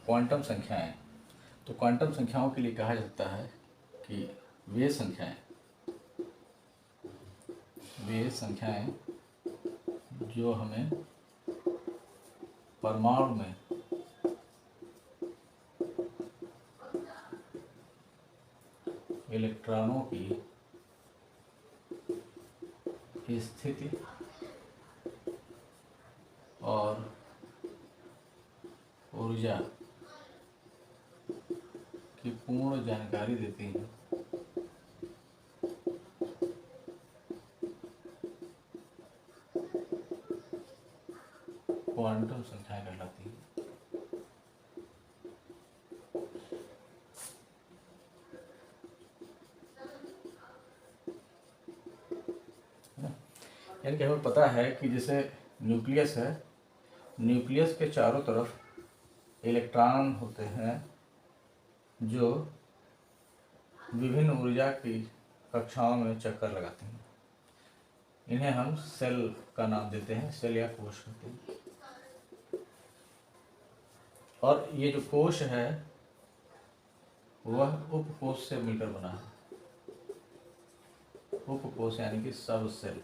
Quantum संख्याएं। तो quantum संख्याओं के लिए कहा जाता है कि वे संख्याएं जो हमें परमाणु में इलेक्ट्रॉनों की स्थिति और ऊर्जा की पूर्ण जानकारी देती हैं। क्वांटम संख्याएं कहलाती हैं। यानी कि हमें पता है कि जैसे न्यूक्लियस है, न्यूक्लियस के चारों तरफ इलेक्ट्रॉन होते हैं जो विभिन्न ऊर्जा की कक्षाओं में चक्कर लगाते हैं। इन्हें हम सेल का नाम देते हैं, सेल या कोश कहते हैं। और ये जो कोश है वह उपकोश से मिलकर बना है। उपकोश यानी कि सब सेल।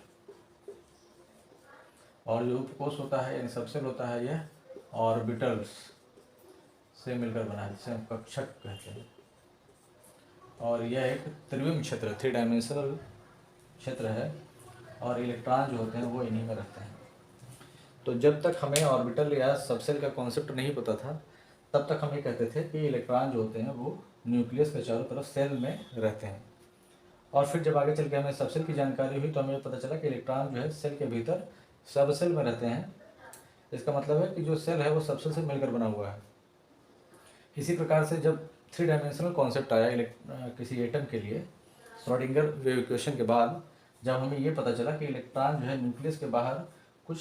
और जो उपकोश होता है यानी सब सेल होता है, यह ऑर्बिटल्स से मिलकर बना है, जिसे हम कक्षक कहते हैं। और यह एक त्रिविम क्षेत्र, 3 डायमेंशनल क्षेत्र है, और इलेक्ट्रॉन जो होते हैं वो इन्हीं में रहते हैं। तो जब तक हमें ऑर्बिटल या सबसेल का कॉन्सेप्ट नहीं पता था, तब तक हम ये कहते थे कि इलेक्ट्रॉन जो होते हैं वो न्यूक्लियस के चारों तरफ सेल में रहते हैं। और फिर जब आगे चल के हमें सबसेल की जानकारी हुई तो हमें पता चला कि इलेक्ट्रॉन जो है सेल के भीतर सबसेल में रहते हैं। इसका मतलब है कि जो सेल है वो सबसेल से मिलकर बना हुआ है। इसी प्रकार से जब 3 डायमेंशनल कॉन्सेप्ट आया किसी एटम के लिए, श्रोडिंगर वेव इक्वेशन के बाद, जब हमें ये पता चला कि इलेक्ट्रॉन जो है न्यूक्लियस के बाहर कुछ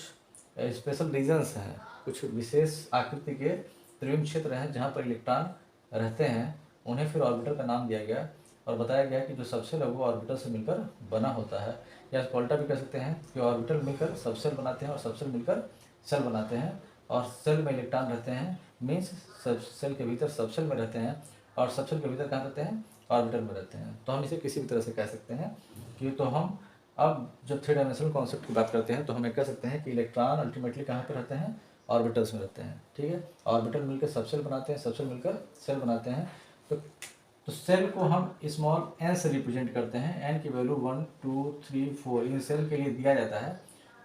स्पेशल रीजन्स हैं, कुछ विशेष आकृति के त्रिविम क्षेत्र हैं जहाँ पर इलेक्ट्रॉन रहते हैं, उन्हें फिर ऑर्बिटल का नाम दिया गया और बताया गया कि जो सबसेल है वो ऑर्बिटल से मिलकर बना होता है। या इसको उल्टा भी कह सकते हैं कि ऑर्बिटल मिलकर सबसेल बनाते हैं और सबसेल मिलकर सेल बनाते हैं, और सेल में इलेक्ट्रॉन रहते हैं, मीन्स सब सेल के भीतर सबसेल में रहते हैं, और सबसेल के भीतर कहाँ रहते हैं, ऑर्बिटल में रहते हैं। तो हम इसे किसी भी तरह से कह सकते हैं कि तो हम अब जब 3 डायमेंशनल कॉन्सेप्ट की बात करते हैं तो हम कह सकते हैं कि इलेक्ट्रॉन अल्टीमेटली कहाँ पर रहते हैं, ऑर्बिटल्स में रहते हैं। ठीक है, ऑर्बिटल मिलकर सबसेल बनाते हैं, सबसेल मिलकर सेल बनाते हैं। तो सेल को हम स्मॉल एन से रिप्रेजेंट करते हैं। एन की वैल्यू 1, 2, 3, 4 इन सेल के लिए दिया जाता है,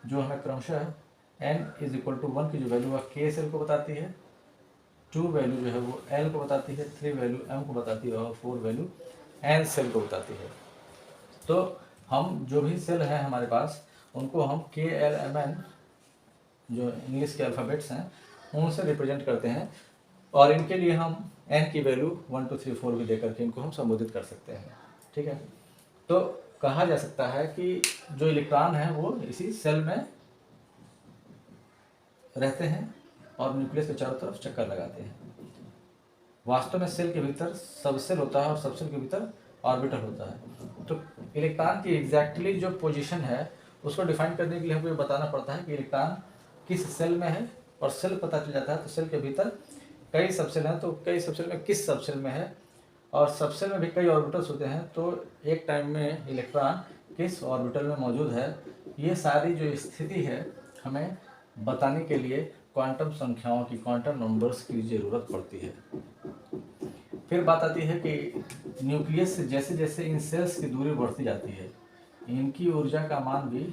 जो हमें क्रमशः n = 1 की जो वैल्यू है k सेल को बताती है, 2 वैल्यू जो है वो l को बताती है, 3 वैल्यू m को बताती है, और 4 वैल्यू n सेल को बताती है। तो हम जो भी सेल हैं हमारे पास, उनको हम k, l, m, n जो इंग्लिश के अल्फ़ाबेट्स हैं उनसे रिप्रेजेंट करते हैं, और इनके लिए हम n की वैल्यू 1, 2, 3, 4 भी देकर के इनको हम संबोधित कर सकते हैं। ठीक है, तो कहा जा सकता है कि जो इलेक्ट्रॉन है वो इसी सेल में रहते हैं और न्यूक्लियस के चारों तरफ चक्कर लगाते हैं। वास्तव में सेल के भीतर सबसेल होता है और सबसेल के भीतर ऑर्बिटल होता है। तो इलेक्ट्रॉन की एग्जैक्टली जो पोजीशन है उसको डिफाइन करने के लिए हमको ये बताना पड़ता है कि इलेक्ट्रॉन किस सेल में है, और सेल पता चल जाता है तो सेल के भीतर कई सबसेल हैं, तो कई सबसेल में किस सबसेल में है, और सबसेल में भी कई ऑर्बिटल्स होते हैं, तो एक टाइम में इलेक्ट्रॉन किस ऑर्बिटल में मौजूद है। ये सारी जो स्थिति है हमें बताने के लिए क्वांटम संख्याओं की, क्वांटम नंबर्स की ज़रूरत पड़ती है। फिर बात आती है कि न्यूक्लियस से जैसे जैसे इन सेल्स की दूरी बढ़ती जाती है, इनकी ऊर्जा का मान भी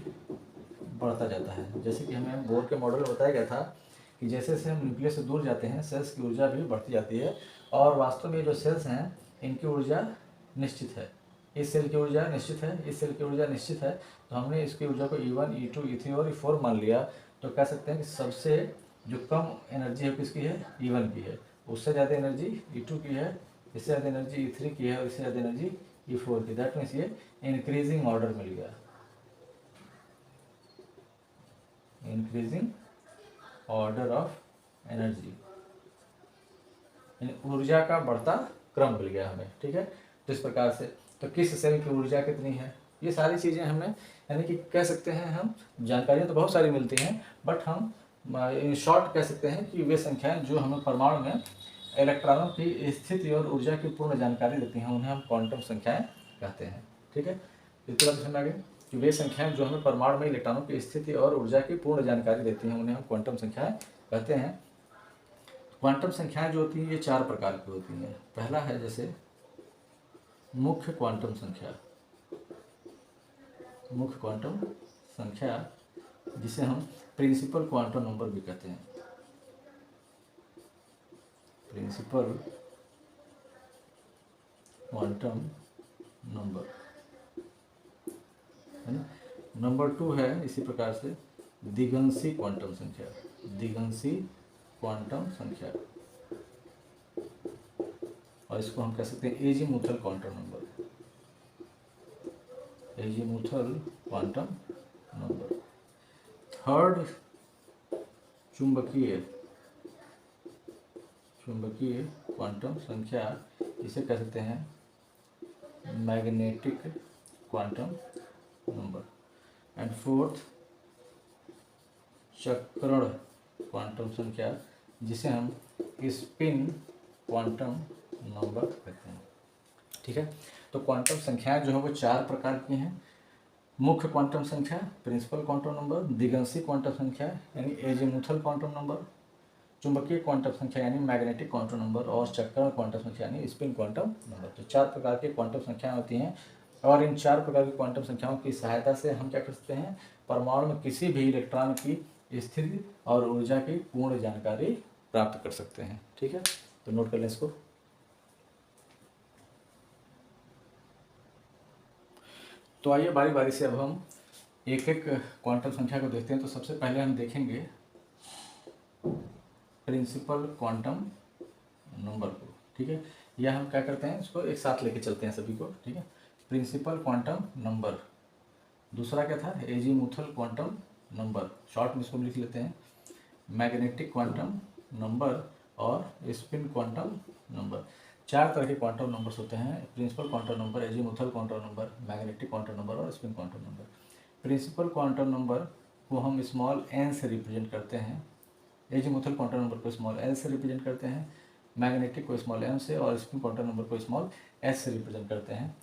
बढ़ता जाता है। जैसे कि हमें बोर के मॉडल में बताया गया था कि जैसे जैसे हम न्यूक्लियस से दूर जाते हैं, सेल्स की ऊर्जा भी बढ़ती जाती है, और वास्तव में जो सेल्स हैं इनकी ऊर्जा निश्चित है। इस सेल की ऊर्जा निश्चित है, इस सेल की ऊर्जा निश्चित है, तो हमने इसकी ऊर्जा को E1, E2, E3 और E4 मान लिया। तो कह सकते हैं कि सबसे जो कम एनर्जी है किसकी है, E1 की है, उससे ज़्यादा एनर्जी E2 की है, इससे ज़्यादा एनर्जी E3 की है, और इससे ज़्यादा एनर्जी E4 की। दैट मीन्स ये इंक्रीजिंग ऑर्डर मिल गया, इंक्रीजिंग ऑर्डर ऑफ एनर्जी, ऊर्जा का बढ़ता क्रम मिल गया हमें। ठीक है, तो इस प्रकार से तो किस सेल की ऊर्जा कितनी है, ये सारी चीज़ें हमें यानी कि कह सकते हैं हम, जानकारियाँ तो बहुत सारी मिलती हैं, बट हम इन शॉर्ट कह सकते हैं कि वे संख्याएं जो हमें परमाणु में इलेक्ट्रॉनों की स्थिति और ऊर्जा की पूर्ण जानकारी देती हैं उन्हें हम क्वांटम संख्याएं कहते हैं। ठीक है, इतना तो समझ आ गया कि वे संख्याएं जो हमें परमाणु में इलेक्ट्रॉनों की स्थिति और ऊर्जा की पूर्ण जानकारी देती हैं उन्हें हम क्वांटम संख्याएं कहते हैं। क्वांटम संख्याएं जो होती हैं ये 4 प्रकार की होती हैं। पहला है जैसे मुख्य क्वांटम संख्या, मुख्य क्वांटम संख्या जिसे हम प्रिंसिपल क्वांटम नंबर भी कहते हैं, प्रिंसिपल क्वांटम नंबर है ना। नंबर 2 है इसी प्रकार से दिगंशी क्वांटम संख्या, दिगंशी क्वांटम संख्या, और इसको हम कह सकते हैं azimuthal quantum number, azimuthal quantum number. Third चुंबकीय, चुंबकीय क्वांटम संख्या इसे कह सकते हैं magnetic quantum number. And fourth चक्रण क्वांटम संख्या जिसे हम स्पिन क्वांटम नंबर कहते हैं। ठीक है, तो क्वांटम संख्याएं जो है वो 4 प्रकार की हैं। मुख्य क्वांटम संख्या प्रिंसिपल क्वांटम नंबर, दिगंशी क्वांटम संख्या यानी एजीमुथल क्वांटम नंबर, चुंबकीय क्वांटम संख्या यानी मैग्नेटिक क्वांटम नंबर, और चक्रण क्वांटम संख्या यानी स्पिन क्वांटम नंबर। तो 4 प्रकार के क्वांटम संख्याएं होती हैं, और इन 4 प्रकार की क्वांटम संख्याओं की सहायता से हम क्या कर सकते हैं, परमाणु में किसी भी इलेक्ट्रॉन की स्थिति और ऊर्जा की पूर्ण जानकारी प्राप्त कर सकते हैं। ठीक है, तो नोट कर लें इसको। तो आइए बारी बारी से अब हम एक एक क्वांटम संख्या को देखते हैं। तो सबसे पहले हम देखेंगे प्रिंसिपल क्वांटम नंबर को। ठीक है, यह हम क्या करते हैं, इसको एक साथ लेके चलते हैं सभी को। ठीक है, प्रिंसिपल क्वांटम नंबर, दूसरा क्या था, एजीमुथल क्वांटम नंबर, शॉर्ट में इसको लिख लेते हैं, मैग्नेटिक क्वांटम नंबर और स्पिन क्वांटम नंबर। 4 तरह के क्वांटम नंबर्स होते हैं, principal quantum number, azimuthal quantum number, magnetic quantum number और spin quantum number. Principal quantum number को हम स्मॉल n से रिप्रेजेंट करते हैं, एजीमुथल क्वांटम नंबर को स्मॉल l से रिप्रेजेंट करते हैं, मैग्नेटिक को स्मॉल m से, और स्पिन क्वांटम नंबर को स्मॉल s से रिप्रेजेंट करते हैं।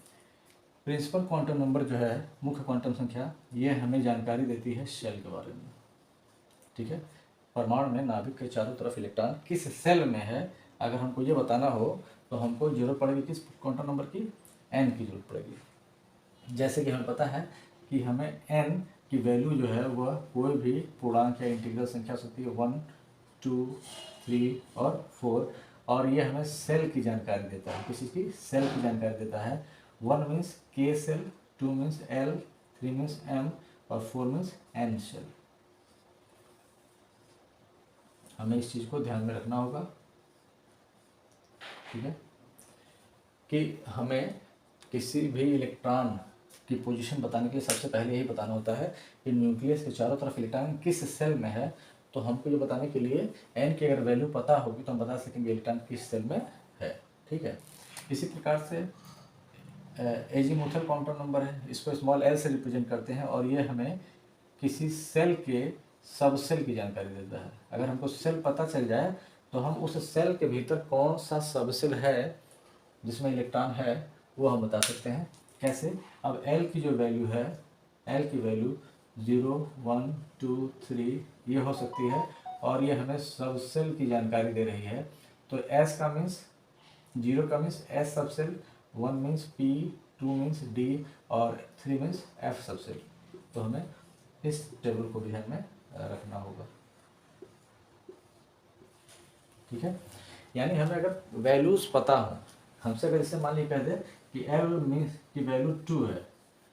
प्रिंसिपल क्वांटम नंबर जो है, मुख्य क्वांटम संख्या, ये हमें जानकारी देती है सेल के बारे में। ठीक है, परमाणु में नाभिक के चारों तरफ इलेक्ट्रॉन किस सेल में है, अगर हमको ये बताना हो तो हमको जरूरत पड़ेगी किस क्वांटम नंबर की, n की जरूरत पड़ेगी। जैसे कि हमें पता है कि हमें n की वैल्यू जो है वह कोई भी पूर्णांक या इंटीग्रल संख्या हो सकती है, 1, 2, 3 और 4, और ये हमें सेल की जानकारी देता है, किसी की सेल की जानकारी देता है। 1 means k cell, 2 means l, 3 means m और 4 मीन्स n सेल। हमें इस चीज़ को ध्यान में रखना होगा। ठीक है, कि हमें किसी भी इलेक्ट्रॉन की पोजीशन बताने के लिए सबसे पहले यही बताना होता है कि न्यूक्लियस के चारों तरफ इलेक्ट्रॉन किस सेल में है। तो हमको ये बताने के लिए n की अगर वैल्यू पता होगी तो हम बता सकेंगे इलेक्ट्रॉन किस सेल में है। ठीक है, इसी प्रकार से एजीमुथल क्वांटम नंबर है, इसको स्मॉल l से रिप्रेजेंट करते हैं, और ये हमें किसी सेल के सब सेल की जानकारी देता है। अगर हमको सेल पता चल जाए तो हम उस सेल के भीतर कौन सा सब सेल है जिसमें इलेक्ट्रॉन है वो हम बता सकते हैं। कैसे, अब L की जो वैल्यू है, L की वैल्यू 0, 1, 2, 3 ये हो सकती है, और ये हमें सब सेल की जानकारी दे रही है। तो S का मीन्स 0 का means S sub cell, 1 means P, 2 means D और 3 मीन्स F सब सेल। तो हमें इस टेबल को भी ध्यान में रखना होगा। ठीक है, यानी हमें अगर वैल्यूज पता हो, हमसे अगर इससे मान ली कह दे कि L मीन्स की वैल्यू 2 है,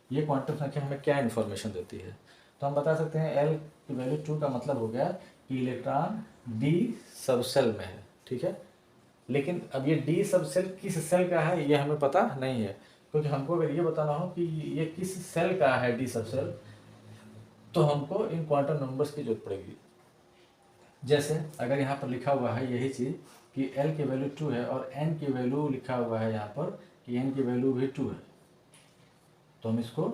ये क्वांटम संख्या हमें क्या इन्फॉर्मेशन देती है, तो हम बता सकते हैं L की वैल्यू 2 का मतलब हो गया कि इलेक्ट्रॉन D सब सेल में है। ठीक है, लेकिन अब ये D सब सेल किस सेल का है ये हमें पता नहीं है, क्योंकि हमको अगर ये बताना हो कि ये किस सेल का है D सब सेल, तो हमको इन क्वांटम नंबर्स की जरूरत पड़ेगी। जैसे अगर यहाँ पर लिखा हुआ है यही चीज़ कि L की वैल्यू 2 है और N की वैल्यू लिखा हुआ है यहाँ पर कि N की वैल्यू भी 2 है, तो हम इसको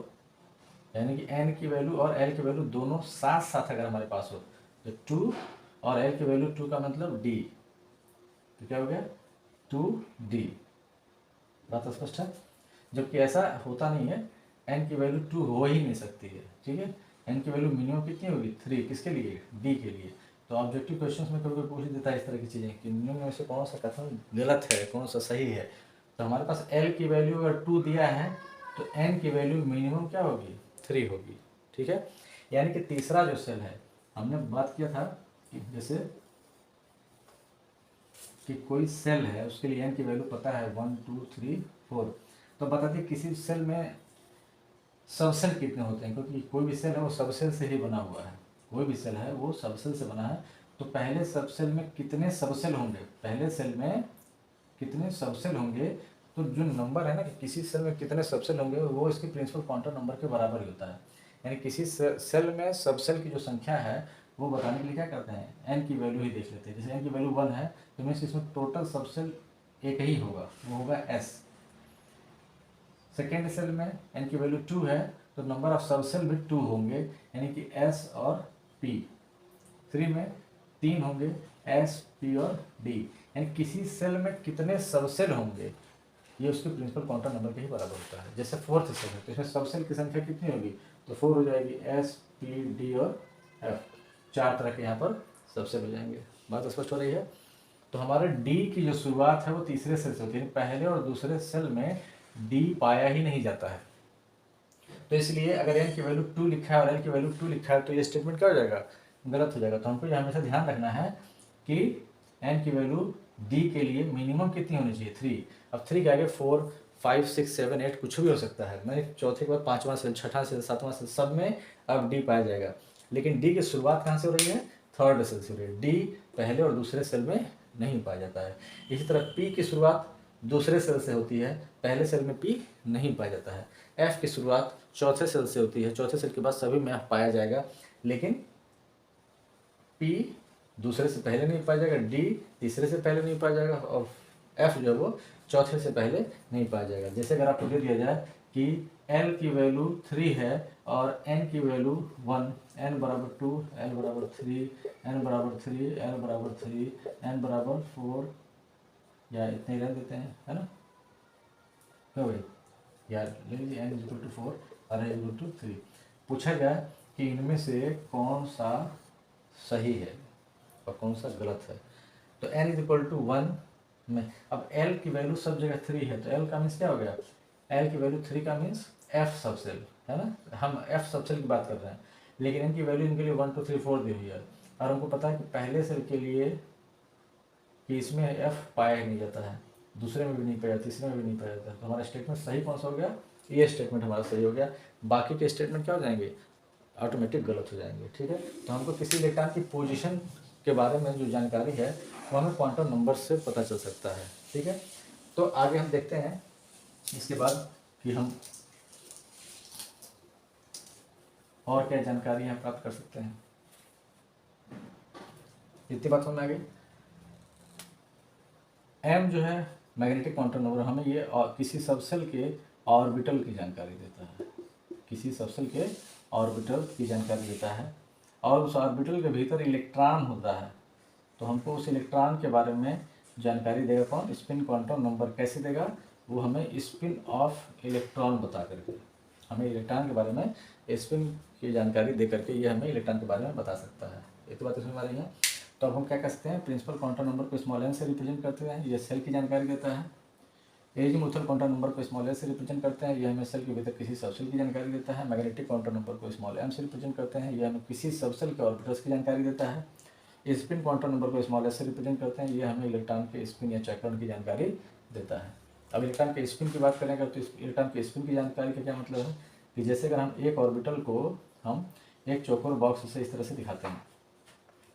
यानी कि N की वैल्यू और L की वैल्यू दोनों साथ साथ अगर हमारे पास हो तो 2 और L की वैल्यू 2 का मतलब D, तो क्या हो गया 2D। बात स्पष्ट है। जबकि ऐसा होता नहीं है, n की वैल्यू 2 हो ही नहीं सकती है, ठीक है। n की वैल्यू मिनिमम कितनी होगी 3, किसके लिए D के लिए। तो ऑब्जेक्टिव क्वेश्चंस में कभी पूछ देता है इस तरह की चीज़ें कि निम्न में से कौन सा कथन गलत है, कौन सा सही है। तो हमारे पास L की वैल्यू अगर 2 दिया है तो n की वैल्यू मिनिमम क्या होगी 3 होगी, ठीक है। यानी कि तीसरा जो सेल है, हमने बात किया था कि जैसे कि कोई सेल है उसके लिए n की वैल्यू पता है 1 2 3 4, तो बता दें किसी सेल में सबसेल कितने होते हैं, क्योंकि कोई भी सेल है वो सबसेल से ही बना हुआ है, कोई भी सेल है वो सबसेल से बना है। तो पहले सबसेल में कितने सबसेल होंगे, पहले सेल में कितने सबसेल होंगे, तो जो नंबर है ना कि किसी सेल में कितने सबसेल होंगे वो इसके प्रिंसिपल काउंटर नंबर के बराबर ही होता है। यानी किसी सेल में सबसेल की जो संख्या है वो बताने के लिए क्या करते हैं n की वैल्यू ही देख लेते हैं। जैसे n की वैल्यू 1 है तो मीन्स इसमें टोटल सबसेल एक ही होगा, वो होगा s। सेकेंड सेल में n की वैल्यू 2 है तो नंबर ऑफ सबसेल भी 2 होंगे, यानी कि s और p। 3 में 3 होंगे, s p और d। यानी किसी सेल में कितने सबसेल होंगे ये उसके प्रिंसिपल काउंटर नंबर के ही बराबर होता है। जैसे फोर्थ सेल है तो इसमें सबसेल की संख्या कितनी होगी, तो 4 हो जाएगी, s p d और f, 4 तरह के यहाँ पर सबसेल हो जाएंगे। बात स्पष्ट हो रही है। तो हमारे d की जो शुरुआत है वो तीसरे सेल से होती है, पहले और दूसरे सेल में d पाया ही नहीं जाता है। तो इसलिए अगर n की वैल्यू 2 लिखा है और l की वैल्यू 2 लिखा है तो ये स्टेटमेंट क्या हो जाएगा, गलत हो जाएगा। तो हमको ये हमेशा ध्यान रखना है कि n की वैल्यू d के लिए मिनिमम कितनी होनी चाहिए 3। अब 3 के आगे 4 5 6 7 8 कुछ भी हो सकता है, मैंने चौथे के बाद पाँचवां सेल, छठा सेल, सातवां सेल, सब में अब d पाया जाएगा। लेकिन d की शुरुआत कहाँ से हो रही है, थर्ड सेल से हो रही है। d पहले और दूसरे सेल में नहीं पाया जाता है। इसी तरह p की शुरुआत दूसरे सेल से होती है, पहले सेल में p नहीं पाया जाता है। f की शुरुआत चौथे सेल से होती है, चौथे सेल के बाद सभी में पाया जाएगा, लेकिन p दूसरे से पहले नहीं पाया जाएगा, d तीसरे से पहले नहीं पाया जाएगा और f जो है वो चौथे से पहले नहीं पाया जाएगा। जैसे अगर आपको दे दिया जाए कि l की वैल्यू 3 है और n की वैल्यू 1, n बराबर 2, l बराबर 3, n बराबर 3, l बराबर 3, n बराबर 4, या इतने ही रह देते हैं, है ना, क्यों भाई यार, ले लीजिए n इक्वल टू 4 और n इक्वल टू 3। पूछा जाए कि इनमें से कौन सा सही है और कौन सा गलत है, तो n इज इक्वल टू 1 में, अब l की वैल्यू सब जगह 3 है तो l का मीन्स क्या हो गया, l की वैल्यू 3 का मीन्स f सबसेल है ना, हम f सबसेल की बात कर रहे हैं। लेकिन n की वैल्यू इनके लिए 1 2 3 4 दी हुई है और हमको पता है कि पहले सेल के लिए कि इसमें f पाया ही नहीं जाता है, दूसरे में भी नहीं पाया, तीसरे में भी नहीं पाया जाता है। तो हमारा स्टेटमेंट सही कौन सा हो गया, ये स्टेटमेंट हमारा सही हो गया, बाकी के स्टेटमेंट क्या हो जाएंगे, ऑटोमेटिक गलत हो जाएंगे, ठीक है। तो हमको किसी इलेक्ट्रॉन की पोजीशन के बारे में जो जानकारी है वो हमें क्वांटम नंबर से पता चल सकता है, ठीक है। तो आगे हम देखते हैं इसके बाद कि हम और क्या जानकारी यहाँ प्राप्त कर सकते हैं। इतनी बात समझ में आ गई। m जो है मैग्नेटिक क्वांटम नंबर, हमें ये किसी सबसेल के ऑर्बिटल की जानकारी देता है, किसी सबसेल के ऑर्बिटल की जानकारी देता है और उस ऑर्बिटल के भीतर इलेक्ट्रॉन होता है। तो हमको उस इलेक्ट्रॉन के बारे में जानकारी देगा कौन, स्पिन क्वांटम नंबर। कैसे देगा, वो हमें स्पिन ऑफ इलेक्ट्रॉन बता करके, हमें इलेक्ट्रॉन के बारे में स्पिन की जानकारी दे करके ये हमें इलेक्ट्रॉन के बारे में बता सकता है। ये तो बात इसमें हमारी है। तो अब हम क्या कर सकते हैं, प्रिंसिपल क्वांटम नंबर को स्मॉल n से रिप्रेजेंट करते हैं, ये सेल की जानकारी देता है। एजीमुथल क्वांटम नंबर को स्मॉल s से रिप्रेजेंट करते हैं, ये हमें सेल के भीतर किसी सबसेल की जानकारी देता है। मैग्नेटिक क्वांटम नंबर को स्मॉल m से रिप्रेजेंट करते हैं, ये हमें किसी सबसेल के ऑर्बिटल्स की जानकारी देता है। स्पिन क्वांटम नंबर को स्मॉल s से रिप्रेजेंट करते हैं, ये हमें इलेक्ट्रॉन के स्पिन या चक्रण की जानकारी देता है। अब इलेक्ट्रॉन के स्पिन की बात करेंगे तो इलेक्ट्रॉन के स्पिन की जानकारी का क्या मतलब है कि जैसे अगर हम एक ऑर्बिटल को हम एक चौकोर बॉक्स से इस तरह से दिखाते हैं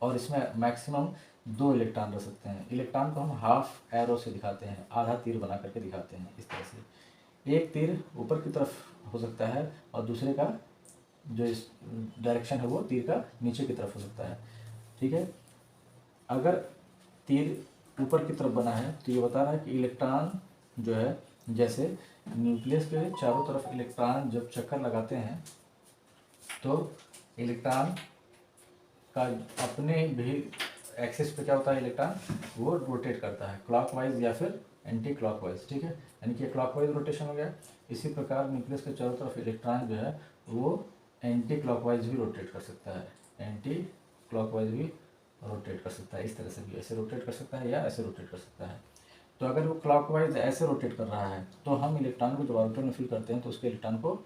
और इसमें मैक्सिमम 2 इलेक्ट्रॉन रह सकते हैं। इलेक्ट्रॉन को हम हाफ एरो से दिखाते हैं, आधा तीर बना करके दिखाते हैं इस तरह से। एक तीर ऊपर की तरफ हो सकता है और दूसरे का जो इस डायरेक्शन है वो तीर का नीचे की तरफ हो सकता है, ठीक है। अगर तीर ऊपर की तरफ बना है तो ये बता रहा है कि इलेक्ट्रॉन जो है, जैसे न्यूक्लियस के चारों तरफ इलेक्ट्रॉन जब चक्कर लगाते हैं तो इलेक्ट्रॉन का अपने भी एक्सिस पे क्या होता है, इलेक्ट्रॉन वो रोटेट करता है क्लॉकवाइज या फिर एंटी क्लॉकवाइज, ठीक है, यानी कि क्लॉकवाइज रोटेशन हो गया। इसी प्रकार न्यूक्लियस के चारों तरफ इलेक्ट्रॉन जो है वो एंटी क्लॉकवाइज भी रोटेट कर सकता है, एंटी क्लॉकवाइज भी रोटेट कर सकता है, इस तरह से भी ऐसे रोटेट कर सकता है या ऐसे रोटेट कर सकता है। तो अगर वो क्लॉकवाइज ऐसे रोटेट कर रहा है तो हम इलेक्ट्रॉन को जब ऑर्बिटल में फिल करते हैं तो उसके इलेक्ट्रॉन को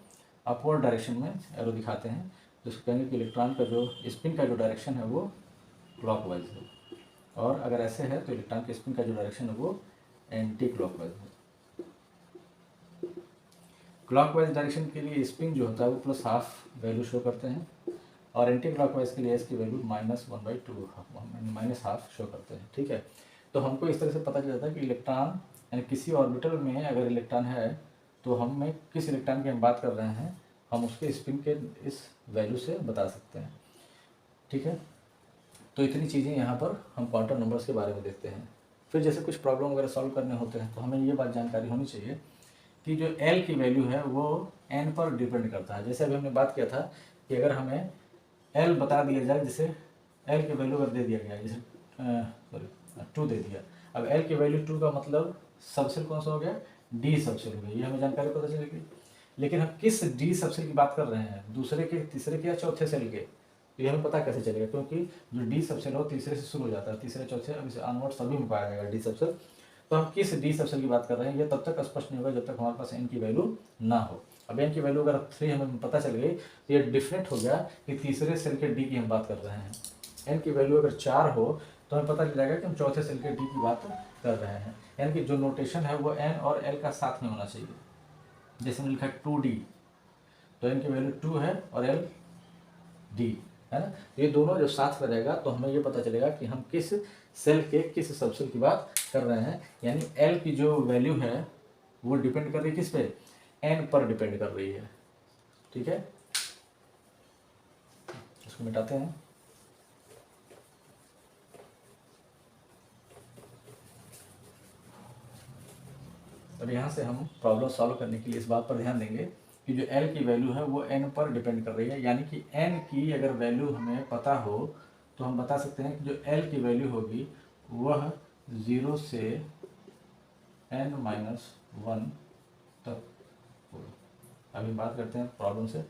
अपवर्ड डायरेक्शन में एरो दिखाते हैं, तो उसको कहेंगे कि इलेक्ट्रॉन का जो स्पिन का जो डायरेक्शन है वो क्लॉकवाइज है, और अगर ऐसे है तो इलेक्ट्रॉन के स्पिन का जो डायरेक्शन है वो एंटी क्लॉकवाइज है। क्लॉकवाइज डायरेक्शन के लिए स्पिन जो होता है वो +½ वैल्यू शो करते हैं, और एंटी क्लॉकवाइज के लिए इसकी वैल्यू -1/2 -½ शो करते हैं, ठीक है। तो हमको इस तरह से पता चल जाता है कि इलेक्ट्रॉन यानी किसी ऑर्बिटल में अगर इलेक्ट्रॉन है तो हमें किस इलेक्ट्रॉन की हम बात कर रहे हैं हम उसके स्पिन के इस वैल्यू से बता सकते हैं, ठीक है। तो इतनी चीज़ें यहाँ पर हम क्वांटम नंबर्स के बारे में देखते हैं। फिर जैसे कुछ प्रॉब्लम वगैरह सॉल्व करने होते हैं तो हमें ये बात जानकारी होनी चाहिए कि जो L की वैल्यू है वो N पर डिपेंड करता है। जैसे अभी हमने बात किया था कि अगर हमें L बता दिया जाए, जैसे L की वैल्यू अगर दे दिया गया, जैसे 2 दे दिया, अब L की वैल्यू 2 का मतलब सबसेल कौन सा हो गया, D सबसेल हो गया, ये हमें जानकारी पता चलेगी। लेकिन हम किस D सबसेल की बात कर रहे हैं, दूसरे के, तीसरे के या चौथे सेल के, तो ये हमें पता कैसे चलेगा, क्योंकि जो D सबसेल हो तीसरे से शुरू हो जाता है, तीसरे चौथे अब इसे ऑनवर्ड सभी में पाया जाएगा D सबसेल। तो हम किस D सबसेल की बात कर रहे हैं ये तब तक स्पष्ट नहीं होगा जब तक हमारे पास N की वैल्यू ना हो। अब N की वैल्यू अगर 3 हमें पता चल गई तो ये डिफरेंट हो गया कि तीसरे सेल के D की हम बात कर रहे हैं। N की वैल्यू अगर 4 हो तो हमें पता चल जाएगा कि हम चौथे सेल के D की बात कर रहे हैं, यानी कि जो नोटेशन है वो N और L का साथ में होना चाहिए। जैसे हमने लिखा है 2D, तो N की वैल्यू 2 है और L D है ना, ये दोनों जब साथ में रहेगा तो हमें ये पता चलेगा कि हम किस सेल के किस सबसेल की बात कर रहे हैं। यानी L की जो वैल्यू है वो डिपेंड कर रही है किस पे, N पर डिपेंड कर रही है, ठीक है। इसको मिटाते हैं। अब यहाँ से हम प्रॉब्लम सॉल्व करने के लिए इस बात पर ध्यान देंगे कि जो L की वैल्यू है वो N पर डिपेंड कर रही है, यानी कि N की अगर वैल्यू हमें पता हो तो हम बता सकते हैं कि जो L की वैल्यू होगी वह 0 से n-1 तक होगी। अभी बात करते हैं प्रॉब्लम से।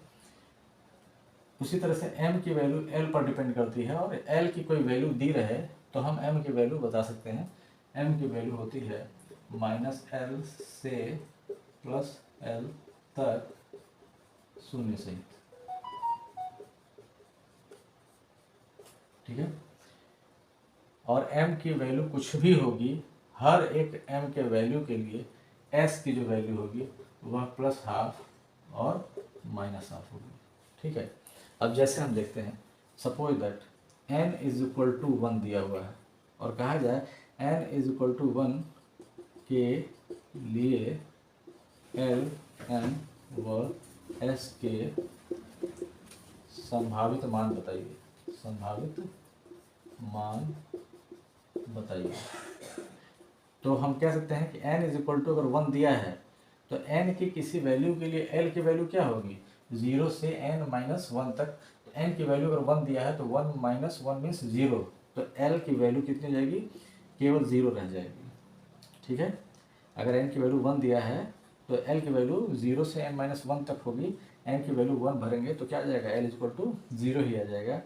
उसी तरह से m की वैल्यू L पर डिपेंड करती है, और L की कोई वैल्यू दी रहे तो हम m की वैल्यू बता सकते हैं। m की वैल्यू होती है -L से +L तक 0 से, ठीक है। और m की वैल्यू कुछ भी होगी, हर एक m के वैल्यू के लिए s की जो वैल्यू होगी वह +½ और -½ होगी, ठीक है। अब जैसे हम देखते हैं, सपोज दैट n = 1 दिया हुआ है और कहा जाए n = 1 के लिए L, M व S के संभावित मान बताइए, संभावित मान बताइए। तो हम कह सकते हैं कि n = अगर 1 दिया है तो n की किसी वैल्यू के लिए L की वैल्यू क्या होगी, 0 से n-1 तक। तो n की वैल्यू अगर 1 दिया है तो 1 - 1 मीन्स 0, तो L की वैल्यू कितनी हो जाएगी, केवल 0 रह जाएगी, ठीक है। अगर n की वैल्यू 1 दिया है तो L की वैल्यू 0 से n-1 तक होगी, n की वैल्यू 1 भरेंगे तो क्या आ जाएगा, L = 0 ही आ जाएगा।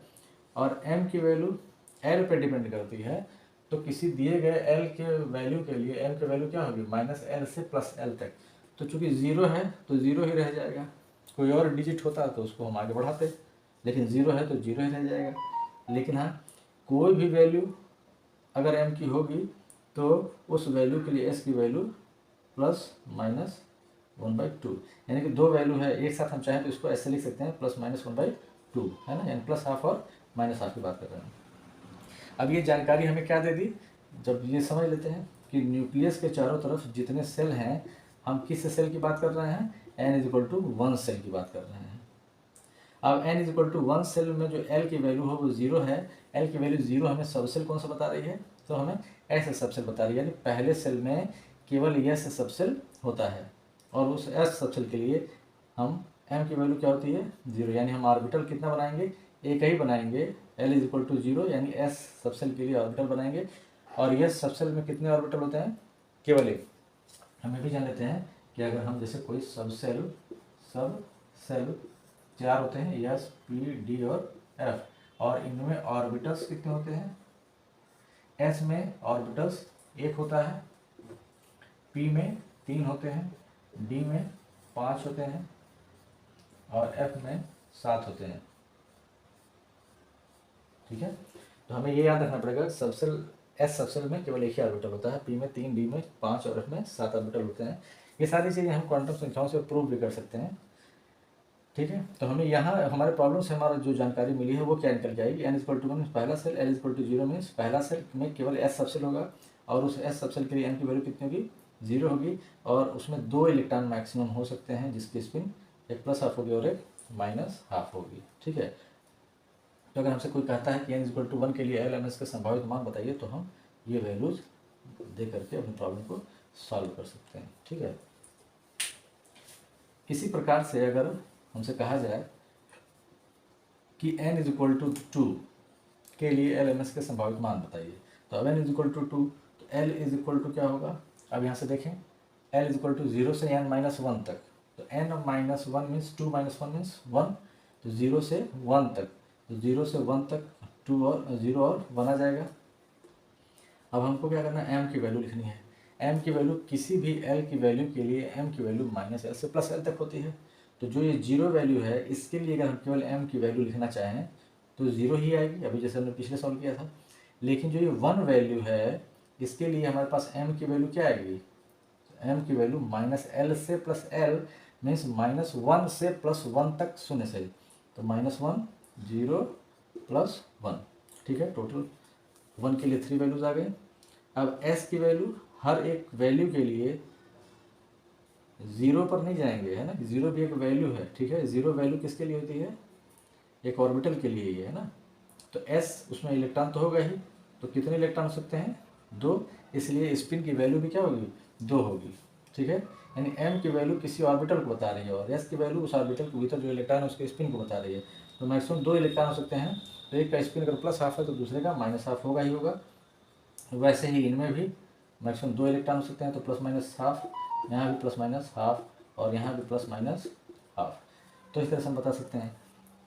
और m की वैल्यू L पे डिपेंड करती है, तो किसी दिए गए L के वैल्यू के लिए m की वैल्यू क्या होगी, -L से +L तक। तो चूंकि 0 है तो 0 ही रह जाएगा, कोई और डिजिट होता तो उसको हम आगे बढ़ाते, लेकिन 0 है तो 0 ही रह जाएगा। लेकिन हाँ, कोई भी वैल्यू अगर m की होगी तो उस वैल्यू के लिए s की वैल्यू ±1/2, यानी कि दो वैल्यू है एक साथ, हम चाहें तो इसको ऐसे लिख सकते हैं +-1/2, है ना, यानी +½ और -½ की बात कर रहे हैं। अब ये जानकारी हमें क्या दे दी, जब ये समझ लेते हैं कि न्यूक्लियस के चारों तरफ जितने सेल हैं, हम किस सेल की बात कर रहे हैं, n = 1 सेल की बात कर रहे हैं। अब n = 1 सेल में जो L की वैल्यू हो वो 0 है, L की वैल्यू 0 हमें सबसेल कौन सा बता रही है, तो हमें S सबसेल बता रही है, यानी पहले सेल में केवल S सबसेल होता है, और उस S सबसेल के लिए हम m की वैल्यू क्या होती है, 0, यानी हम ऑर्बिटल कितना बनाएंगे, एक ही बनाएंगे, L इज इक्वल टू 0 यानी S सबसेल के लिए ऑर्बिटल बनाएंगे। और यस सबसेल में कितने ऑर्बिटल होते हैं? केवल एक। हम ये भी जान लेते हैं कि अगर हम जैसे कोई सब सेल 4 होते हैं, S P D और F, और इनमें ऑर्बिटल्स कितने होते हैं? S में ऑर्बिटल्स 1 होता है, P में 3 होते हैं, D में 5 होते हैं और F में 7 होते हैं। ठीक है, तो हमें ये याद रखना पड़ेगा, सबसेल एस सबसेल में केवल एक ही ऑर्बिटल होता है, पी में 3, डी में 5 और एफ में 7 ऑर्बिटल होते हैं। ये सारी चीज़ें हम क्वांटम संख्याओं से प्रूव भी कर सकते हैं। ठीक है, तो हमें यहाँ हमारे प्रॉब्लम से हमारा जो जानकारी मिली है वो क्या निकल के आएगी? n इज इक्वल टू 1 पहला cell, l is equal to 0 means पहला सेल में केवल s सबसेल होगा और उस s सबसेल के लिए n की वैल्यू कितनी होगी? 0 होगी और उसमें 2 इलेक्ट्रॉन मैक्सिमम हो सकते हैं जिसकी स्पिन एक प्लस हाफ होगी और एक माइनस हाफ होगी। ठीक है, तो अगर हमसे कोई कहता है कि n इज इक्वल टू 1 के लिए l ms के संभावित मान बताइए, तो हम ये वैल्यूज दे करके अपनी प्रॉब्लम को सॉल्व कर सकते हैं। ठीक है, इसी प्रकार से अगर हमसे कहा जाए कि n इज इक्वल टू 2 के लिए एल एम एस के संभावित मान बताइए, तो अब n इज इक्वल टू 2 तो l इज इक्वल टू क्या होगा? अब यहाँ से देखें, l इज इक्वल टू 0 से n माइनस 1 तक, तो n minus 1 means 2 minus 1 means 1, तो 0 से 1 तक, तो 0 से 1 तक 2 और 0 और 1 आ जाएगा। अब हमको क्या करना है? m की वैल्यू लिखनी है। m की वैल्यू किसी भी l की वैल्यू के लिए m की वैल्यू माइनस l से प्लस l तक होती है, तो जो ये 0 वैल्यू है इसके लिए अगर हम केवल m की वैल्यू लिखना चाहें तो 0 ही आएगी, अभी जैसे हमने पिछले सॉल्व किया था। लेकिन जो ये 1 वैल्यू है इसके लिए हमारे पास m की वैल्यू क्या आएगी? m की वैल्यू माइनस l से प्लस l मीन्स माइनस 1 से प्लस 1 तक शून्य से, तो माइनस 1 0 प्लस 1। ठीक है, टोटल 1 के लिए 3 वैल्यूज आ गई। अब s की वैल्यू हर एक वैल्यू के लिए 0 पर नहीं जाएंगे, है ना, 0 भी एक वैल्यू है। ठीक है, 0 वैल्यू किसके लिए होती है? एक ऑर्बिटल के लिए ही है ना, तो s उसमें इलेक्ट्रॉन तो होगा ही, तो कितने इलेक्ट्रॉन हो सकते हैं? 2, इसलिए स्पिन की वैल्यू भी क्या होगी? 2 होगी। ठीक है, यानी m की वैल्यू किसी ऑर्बिटल को बता रही है और s की वैल्यू उस ऑर्बिटल के भीतर जो इलेक्ट्रॉन है उसके स्पिन को बता रही है। तो मैक्सिमम 2 इलेक्ट्रॉन हो सकते हैं, तो एक का स्पिन अगर प्लस हाफ है तो दूसरे का माइनस हाफ होगा ही होगा। वैसे ही इनमें भी मैक्सिमम 2 इलेक्ट्रॉन हो सकते हैं, तो प्लस माइनस हाफ, यहाँ भी प्लस माइनस हाफ और यहाँ भी प्लस माइनस हाफ। तो इस तरह से हम बता सकते हैं।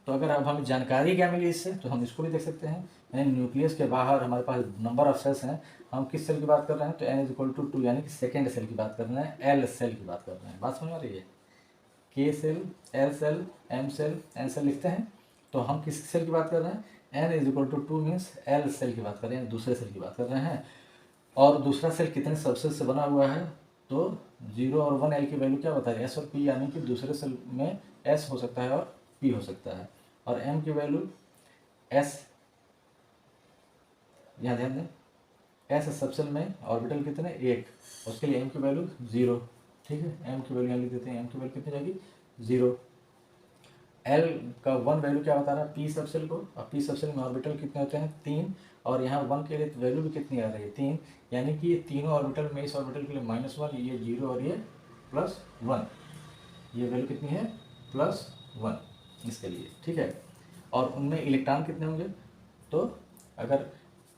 तो अगर अब हमें जानकारी क्या मिली इससे, तो हम इसको भी देख सकते हैं। यानी न्यूक्लियस के बाहर हमारे पास नंबर ऑफ सेल्स हैं, हम किस सेल की बात कर रहे हैं? तो n इज इक्वल टू 2 यानी कि सेकेंड सेल की बात कर रहे हैं, एल सेल की बात कर रहे हैं। बात समझ आ रही है? K cell, L cell, M cell, N cell लिखते हैं, तो हम किस सेल की बात कर रहे हैं? n is equal to 2 means L cell की बात कर रहे हैं, दूसरे सेल की बात कर रहे हैं। और दूसरा सेल कितने सबसेल से बना हुआ है? तो 0 और 1 l की वैल्यू क्या बता रही है? s और p, यानी कि दूसरे सेल में s हो सकता है और p हो सकता है। और m की वैल्यू s, यहाँ ध्यान दें, s सबसेल में ऑर्बिटल कितने? 1, उसके लिए m की वैल्यू 0। ठीक है, m की वैल्यू यहाँ लिख देते हैं, m की वैल्यू कितनी जाएगी? 0। l का 1 वैल्यू क्या बता रहा है? p सबसेल को, और p सबसेल में ऑर्बिटल कितने होते हैं? 3, और यहाँ 1 के लिए वैल्यू भी कितनी आ रही है? 3, यानी कि ये तीनों ऑर्बिटल में इस ऑर्बिटल के लिए -1, ये 0 और ये +1, ये वैल्यू कितनी है? +1 इसके लिए। ठीक है, और उनमें इलेक्ट्रॉन कितने होंगे? तो अगर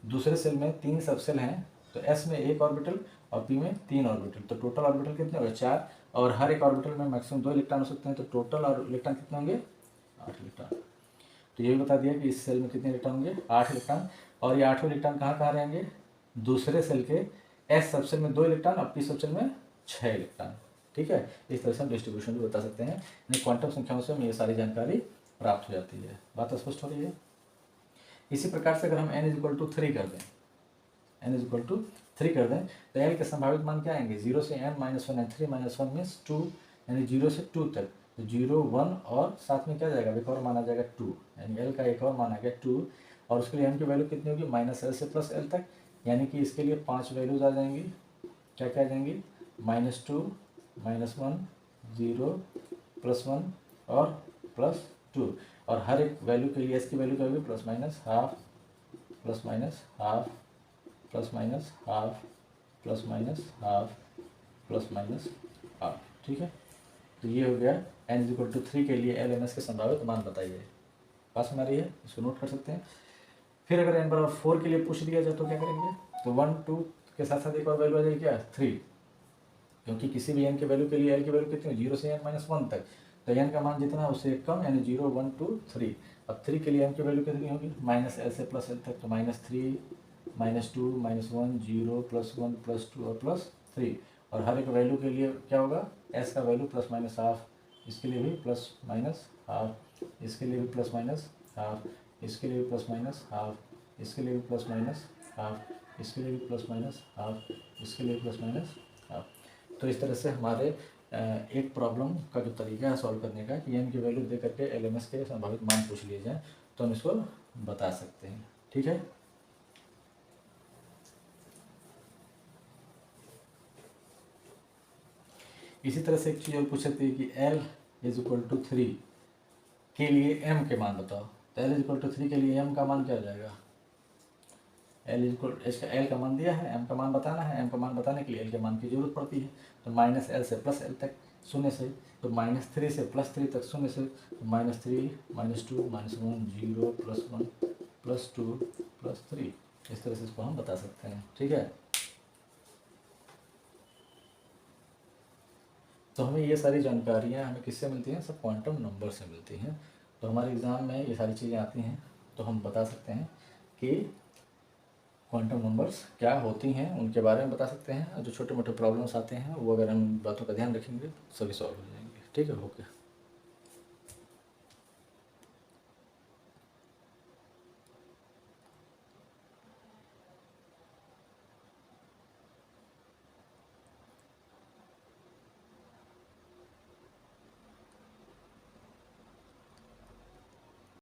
दूसरे सेल में 3 सबसेल हैं तो s में 1 ऑर्बिटल और p में 3 ऑर्बिटल, तो टोटल ऑर्बिटल कितने होंगे? 4, और हर एक ऑर्बिटल में मैक्सिमम 2 इलेक्ट्रॉन हो सकते हैं, तो टोटल और इलेक्ट्रॉन कितने होंगे? 8 इलेक्ट्रॉन। तो ये भी बता दिया कि इस सेल में कितने इलेक्ट्रॉन होंगे? 8 इलेक्ट्रॉन। और ये 8 इलेक्ट्रॉन कहाँ कहाँ रहेंगे? दूसरे सेल के s सबसेल में 2 इलेक्ट्रॉन और p सबसेल में 6 इलेक्ट्रॉन। ठीक है, इस तरह से हम डिस्ट्रीब्यूशन भी बता सकते हैं। क्वांटम संख्याओं से हमें ये सारी जानकारी प्राप्त हो जाती है। बात स्पष्ट हो रही है? इसी प्रकार से अगर हम n इज इक्वल टू 3 कर दें, n इज इक्वल टू 3 कर दें, तो l के संभावित मान क्या आएंगे? 0 से n माइनस 1 है, 3 माइनस 1 मीन्स 2, यानी 0 से 2 तक, तो 0 1 और साथ में क्या जाएगा? एक और मान आ जाएगा 2, यानी l का एक और मान आ गया 2, और उसके लिए m की वैल्यू कितनी होगी? -l से +l तक, यानी कि इसके लिए 5 वैल्यूज आ जाएंगी। क्या क्या आ जाएंगी? -2, -1, 0, +1 और +2, और हर एक वैल्यू के लिए s की वैल्यू क्या होगी? ±Half, ±half, ±half, ±half, ±half. ठीक है, तो ये हो गया n इज इक्वल टू 3 के लिए एल एम एस के संभावित मान बताइए। पास में आ रही है, इसको नोट कर सकते हैं। फिर अगर n बराबर 4 के लिए पूछ दिया जाए तो क्या करेंगे, तो 1 2 के साथ साथ एक और वैल्यू आ जाएगी क्या, 3, क्योंकि किसी भी n के वैल्यू के लिए l की वैल्यू कितनी, 0 से n-1 तक, तो n का मान जितना है उससे एक कम, यानी 0 1 2 3। अब 3 के लिए n की वैल्यू कितनी होगी, -l से +l तक, तो -3 -2 -1 0 +1 +2 और +3। और हर एक वैल्यू के लिए क्या होगा, s का वैल्यू ±½ इसके लिए भी ±½ इसके लिए भी ±½ इसके लिए भी ±½ इसके लिए भी ±½ इसके लिए भी ±½ इसके लिए भी ±½ तो इस तरह से हमारे एक प्रॉब्लम का जो तरीका है सॉल्व करने का, कि n की वैल्यू दे करके LMS के संभावित मान पूछ लिए जाएँ तो हम इसको बता सकते हैं। ठीक है, इसी तरह से एक चीज़ और पूछ सकती है कि l = 3 के लिए m के मान बताओ। तो l = 3 के लिए m का मान क्या हो जाएगा, l का मान दिया है, m का मान बताना है, m का मान बताने के लिए l के मान की जरूरत पड़ती है। तो -l से +l तक 0 से, तो -3 से +3 तक 0 से, तो -3 -2 -1 0 +1 +2 +3, इस तरह से इसको हम बता सकते हैं। ठीक है, तो हमें ये सारी जानकारियाँ हमें किससे मिलती हैं, सब क्वांटम नंबर से मिलती हैं। तो हमारे एग्ज़ाम में ये सारी चीज़ें आती हैं, तो हम बता सकते हैं कि क्वांटम नंबर्स क्या होती हैं, उनके बारे में बता सकते हैं। और जो छोटे मोटे प्रॉब्लम्स आते हैं वो अगर हम बातों का ध्यान रखेंगे सभी सॉल्व हो जाएंगे। ठीक है, ओके।